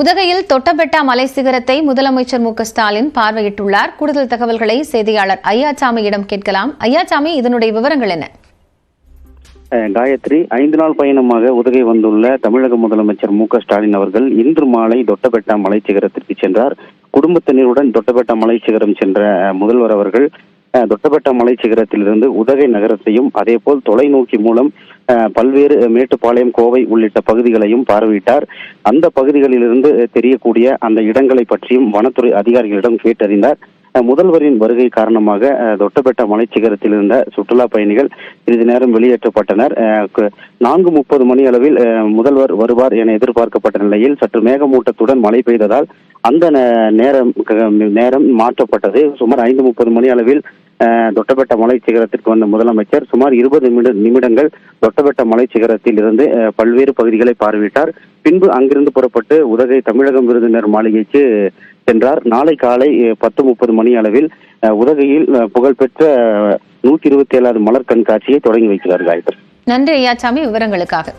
உதகையில் தொட்டபெட்டா மலை சிகரத்தை முதலமைச்சர் மு.க.ஸ்டாலின் பார்வையிட்டுள்ளார். கூடுதல் தகவல்களை செய்தியாளர் ஐயாச்சாமியிடம் கேட்கலாம். ஐயாச்சாமி, இதனுடைய விவரங்கள் என்ன? காயத்ரி, 5 நாள் பயணமாக உதகை வந்துள்ள தமிழக முதலமைச்சர் மு.க.ஸ்டாலின் அவர்கள் இன்று மாலை தொட்டபெட்டா மலை சிகரத்திற்கு சென்றார். குடும்பத்தினருடன் தொட்டபெட்டா மலை சிகரம் சென்ற முதல்வர் அவர்கள் தொட்டபெட்டா மலை சிகரத்திலிருந்து உதகை நகரத்தையும் அதேபோல் தொலைநோக்கி மூலம் பல்வேறு மேட்டுப்பாளையம், கோவை உள்ளிட்ட பகுதிகளையும் பார்வையிட்டார். அந்த பகுதிகளிலிருந்து தெரியக்கூடிய அந்த இடங்களை பற்றியும் வனத்துறை அதிகாரிகளிடம் கேட்டறிந்தார். முதல்வரின் வருகை காரணமாக தொட்டபெட்டா மலை சிகரத்தில் இருந்த சுற்றுலா பயணிகள் சிறிது நேரம் வெளியேற்றப்பட்டனர். 4:30 மணி அளவில் முதல்வர் வருவார் என எதிர்பார்க்கப்பட்ட நிலையில் சற்று மேகமூட்டத்துடன் மழை பெய்ததால் அந்த நேரம் மாற்றப்பட்டது. சுமார் 5:30 மணி அளவில் தொட்டபெட்டா மலை சிகரத்திற்கு வந்த முதலமைச்சர் சுமார் 20 நிமிடங்கள் தொட்டபெட்டா மலை சிகரத்தில் இருந்து பல்வேறு பகுதிகளை பார்வையிட்டார். பின்பு அங்கிருந்து புறப்பட்டு உதகை தமிழகம் விருந்தினர் மாளிகைக்கு சென்றார். நாளை காலை 10:30 மணி அளவில் உதகையில் புகழ்பெற்ற 127வது மலர் கண்காட்சியை தொடங்கி வைக்கிறார். காயத்ரி, நன்றி ஐயாச்சாமி விவரங்களுக்காக.